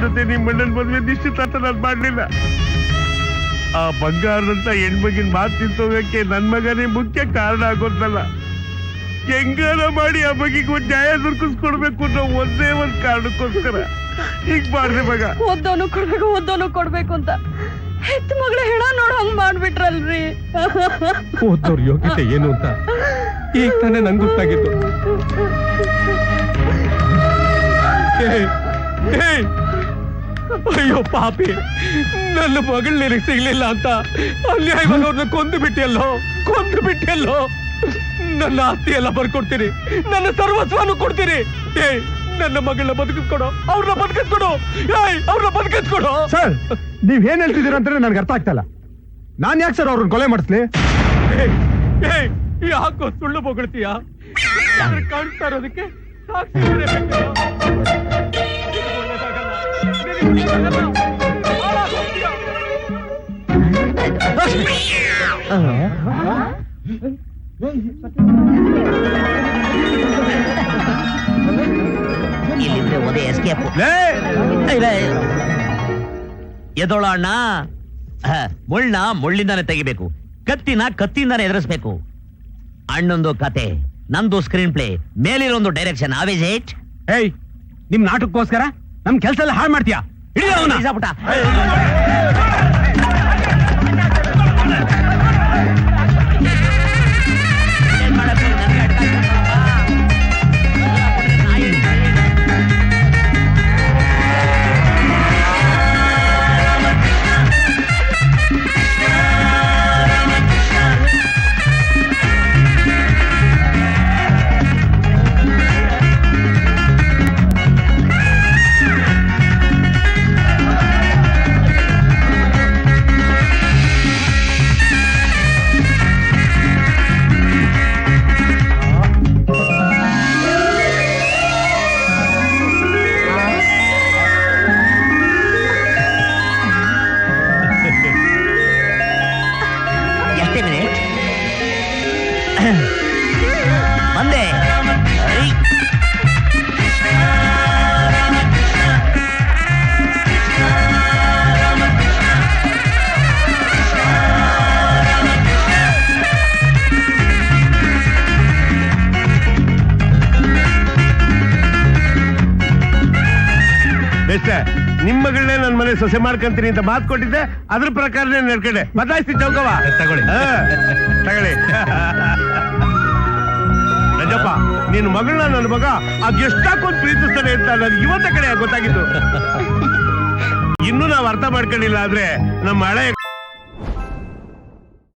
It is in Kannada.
ಜೊತೆ ನಿಮ್ಮ ಅಣ್ಣನ ಮದುವೆ ನಿಶ್ಚಿತಾರ್ಥ ನಾನು ಮಾಡ್ಲಿಲ್ಲ. ಆ ಬಂಗಾರದಂತ ಹೆಣ್ಮಗಿನ ಮಾತು ತಿಂತೋಗಕ್ಕೆ ನನ್ ಮಗನೇ ಮುಖ್ಯ ಕಾರಣ ಆಗೋದಲ್ಲ. ಹೆಂಗಾರ ಮಾಡಿ ಆ ಬಗೆಗೆ ಒಂದು ನ್ಯಾಯ ದೊರಕಿಸ್ಕೊಡ್ಬೇಕು ಅನ್ನೋ ಒಂದೇ ಒಂದ್ ಕಾರಣಕ್ಕೋಸ್ಕರ ಹೀಗ್ ಮಾಡ್ದೆ ಮಗ. ಓದೋನು ಕೊಡ್ಬೇಕು ಅಂತ ಹೆತ್ತ ಮಗಳ ಹೆಣ ನೋಡ್ ಹಂಗ್ ಮಾಡ್ಬಿಟ್ರಲ್ರಿ. ಓದೋರ್ ಯೋಗ್ಯತೆ ಏನು ಅಂತ ಈಗ ತಾನೇ ನಂಗೆ ಗೊತ್ತಾಗಿತ್ತು. ಅಯ್ಯೋ ಪಾಪಿ, ನನ್ನ ಮಗಳ ನಿನಗೆ ಸಿಗ್ಲಿಲ್ಲ ಅಂತ ಅನ್ಯಾಯವಾಗಿ ಅವ್ರನ್ನ ಕೊಂದು ಬಿಟ್ಟಿಯಲ್ಲೋ. ನನ್ನ ಆಸ್ತಿ ಎಲ್ಲ ಬರ್ಕೊಡ್ತೀನಿ, ನನ್ನ ಸರ್ವಸ್ವನು ಕೊಡ್ತೀನಿ. ನನ್ನ ಮಗಳನ್ನ ಬದುಕಿಸ್ಕೊಡು, ಅವ್ರನ್ನ ಬದುಕಿಸ್ಕೊಡು. ಸರ್, ನೀವ್ ಏನ್ ಹೇಳ್ತಿದ್ದೀರ ಅಂತ ನನ್ಗೆ ಅರ್ಥ ಆಗ್ತಲ್ಲ. ನಾನ್ ಯಾಕೆ ಸರ್ ಅವ್ರನ್ನ ಕೊಲೆ ಮಾಡಿಸ್ಲಿ? ಯಾಕೋ ಸುಳ್ಳು ಬೊಗಳ್ತೀಯ? ಕಾಣಿಸ್ತಾ ಇರೋದಕ್ಕೆ ಸಾಕ್ಷಿ ಇಲ್ಲಿದ್ರೆ ಒಂದೇ ಎಸ್ಕೇಪ್. ಎದೋಳ ಅಣ್ಣ, ಮುಳ್ಳನ್ನ ಮುಳ್ಳಿಂದಾನೆ ತೆಗಿಬೇಕು, ಕತ್ತಿಯಿಂದಾನೆ ಎದುರಿಸ್ಬೇಕು. ಅಣ್ಣೊಂದು ಕತೆ, ನಂದು ಸ್ಕ್ರೀನ್ ಪ್ಲೇ, ಮೇಲಿರೊಂದು ಡೈರೆಕ್ಷನ್. ಆವೇಜ್ ಏಟ್. ಏಯ್, ನಿಮ್ ನಾಟಕಕ್ಕೋಸ್ಕರ ನಮ್ ಕೆಲಸ ಎಲ್ಲ ಹಾಳು ಮಾಡ್ತೀಯಾ? ಪುಟ ಬಂದೆ. ಬೆಸ್ಟ, ನಿಮ್ ಮಗಳನ್ನೇ ನನ್ ಮನೆ ಸೊಸೆ ಮಾಡ್ಕೊಂತೀನಿ ಅಂತ ಮಾತು ಕೊಟ್ಟಿದ್ದೆ, ಅದ್ರ ಪ್ರಕಾರನೇ ನಡ್ಕಡೆ ಬದಲಾಯಿಸ್ತೀನಿ. ಚೌಕವ ತಗೊಳ್ಳಿ. ರಜಪ್ಪ, ನಿನ್ ಮಗಳನ್ನ ನನ್ನ ಮಗ ಅದ್ ಎಷ್ಟಾಕೊಂಡ್ ಪ್ರೀತಿಸ್ತಾನೆ ಅಂತ ನನ್ಗೆ ಇವತ್ತ ಕಡೆ ಗೊತ್ತಾಗಿತ್ತು. ಇನ್ನೂ ನಾವ್ ಅರ್ಥ ಮಾಡ್ಕೊಂಡಿಲ್ಲ ಆದ್ರೆ ನಮ್ಮ ಹಳೆ